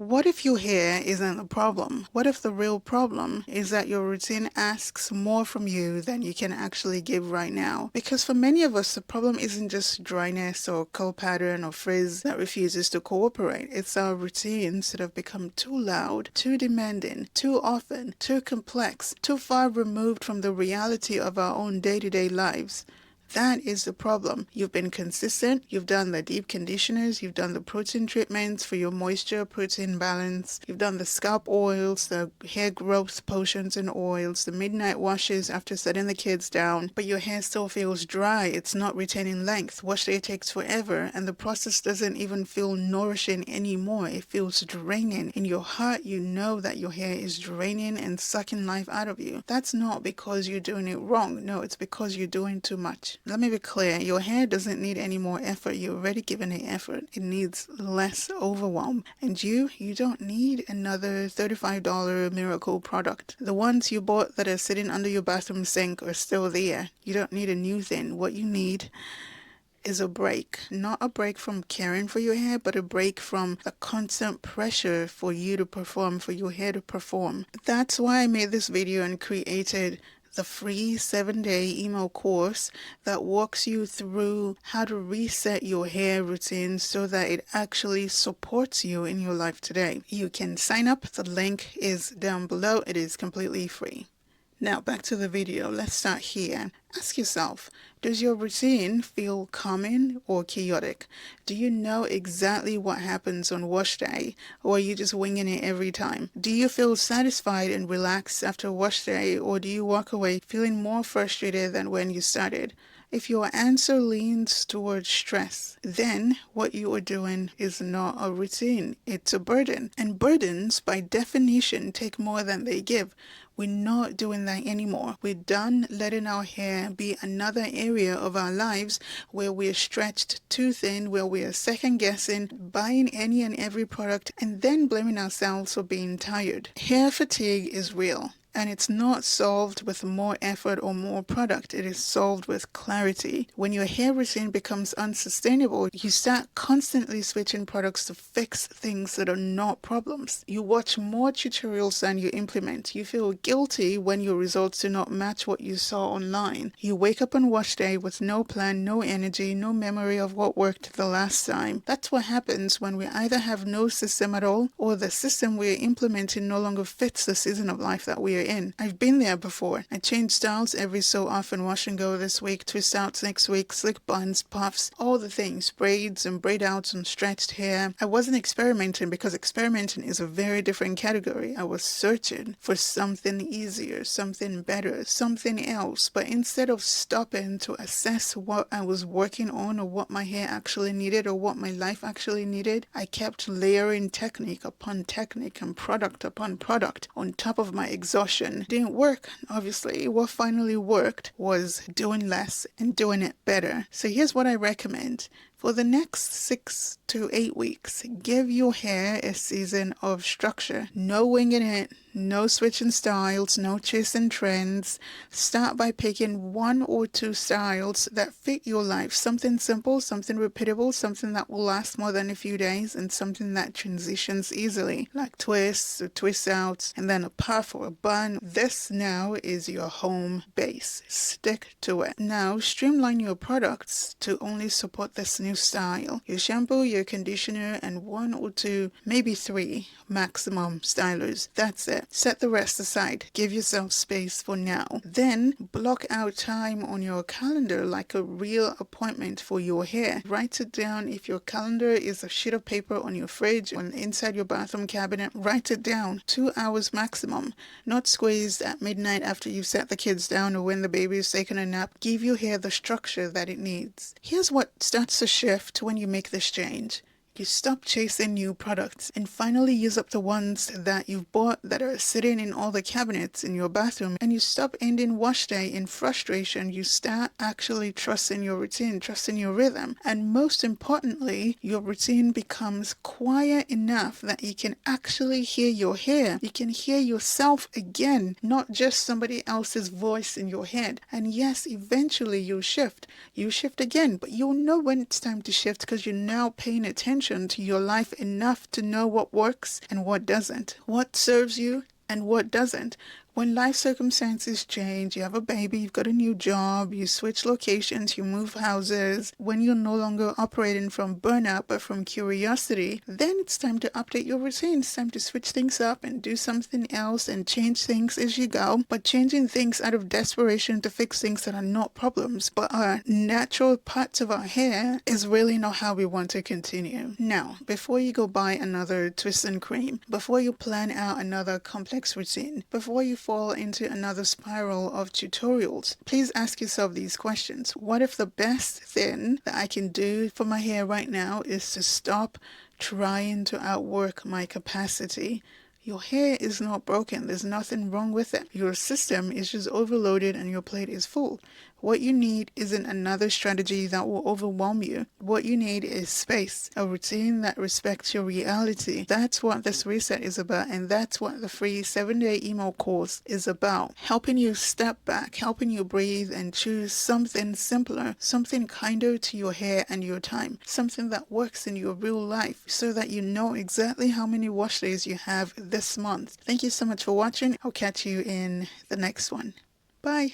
What if your hair isn't the problem? What if the real problem is that your routine asks more from you than you can actually give right now? Because for many of us, the problem isn't just dryness or curl pattern or frizz that refuses to cooperate. It's our routines that have become too loud, too demanding, too often, too complex, too far removed from the reality of our own day-to-day lives. That is the problem. You've been consistent, you've done the deep conditioners, you've done the protein treatments for your moisture protein balance, you've done the scalp oils, the hair growth potions and oils, the midnight washes after setting the kids down, but your hair still feels dry, it's not retaining length, wash day takes forever, and the process doesn't even feel nourishing anymore. It feels draining. In your heart, you know that your hair is draining and sucking life out of you. That's not because you're doing it wrong. No, it's because you're doing too much. Let me be clear, your hair doesn't need any more effort. You're already given it effort. It needs less overwhelm. And you don't need another $35 miracle product. The ones you bought that are sitting under your bathroom sink are still there. You don't need a new thing. What you need is a break. Not a break from caring for your hair, but a break from the constant pressure for you to perform, for your hair to perform. That's why I made this video and created the free 7-day email course that walks you through how to reset your hair routine so that it actually supports you in your life today. You can sign up. The link is down below. It is completely free. Now back to the video. Let's start here. Ask yourself, does your routine feel common or chaotic? Do you know exactly what happens on wash day, or are you just winging it every time? Do you feel satisfied and relaxed after wash day, or do you walk away feeling more frustrated than when you started? If your answer leans towards stress, then what you are doing is not a routine, it's a burden. And burdens, by definition, take more than they give. We're not doing that anymore. We're done letting our hair be another area of our lives where we're stretched too thin, where we are second guessing, buying any and every product, and then blaming ourselves for being tired. Hair fatigue is real. And it's not solved with more effort or more product. It is solved with clarity. When your hair routine becomes unsustainable, you start constantly switching products to fix things that are not problems. You watch more tutorials than you implement. You feel guilty when your results do not match what you saw online. You wake up on wash day with no plan, no energy, no memory of what worked the last time. That's what happens when we either have no system at all, or the system we're implementing no longer fits the season of life that we are in. I've been there before. I change styles every so often. Wash and go this week, twist outs next week, slick buns, puffs, all the things, braids and braid outs and stretched hair. I wasn't experimenting because experimenting is a very different category. I was searching for something easier, something better, something else. But instead of stopping to assess what I was working on or what my hair actually needed or what my life actually needed, I kept layering technique upon technique and product upon product on top of my exhaustion. Didn't work, obviously. What finally worked was doing less and doing it better. So here's what I recommend. For the next 6 to 8 weeks, give your hair a season of structure. No winging it, no switching styles, no chasing trends. Start by picking 1 or 2 styles that fit your life. Something simple, something repeatable, something that will last more than a few days, and something that transitions easily, like twists or twist outs, and then a puff or a bun. This now is your home base. Stick to it. Now streamline your products to only support this new style. Your shampoo, your conditioner, and 1 or 2, maybe 3 maximum stylers. That's it. Set the rest aside. Give yourself space for now. Then block out time on your calendar like a real appointment for your hair. Write it down. If your calendar is a sheet of paper on your fridge or inside your bathroom cabinet, write it down. 2 hours maximum. Not squeezed at midnight after you've set the kids down or when the baby is taking a nap. Give your hair the structure that it needs. Here's what starts to shift when you make this change. You stop chasing new products and finally use up the ones that you've bought that are sitting in all the cabinets in your bathroom, and you stop ending wash day in frustration. You start actually trusting your routine, trusting your rhythm, and most importantly, your routine becomes quiet enough that you can actually hear your hair. You can hear yourself again, not just somebody else's voice in your head. And yes, eventually you'll shift. You shift again, but you'll know when it's time to shift because you're now paying attention attention to your life enough to know what works and what doesn't, what serves you and what doesn't. When life circumstances change, you have a baby, you've got a new job, you switch locations, you move houses, when you're no longer operating from burnout but from curiosity, then it's time to update your routine. It's time to switch things up and do something else and change things as you go. But changing things out of desperation to fix things that are not problems but are natural parts of our hair is really not how we want to continue. Now, before you go buy another twist and cream, before you plan out another complex routine, before you fall into another spiral of tutorials, please ask yourself these questions. What if the best thing that I can do for my hair right now is to stop trying to outwork my capacity? Your hair is not broken. There's nothing wrong with it. Your system is just overloaded and your plate is full. What you need isn't another strategy that will overwhelm you. What you need is space, a routine that respects your reality. That's what this reset is about, and that's what the free 7-day email course is about. Helping you step back, helping you breathe and choose something simpler, something kinder to your hair and your time, something that works in your real life so that you know exactly how many wash days you have this month. Thank you so much for watching. I'll catch you in the next one. Bye.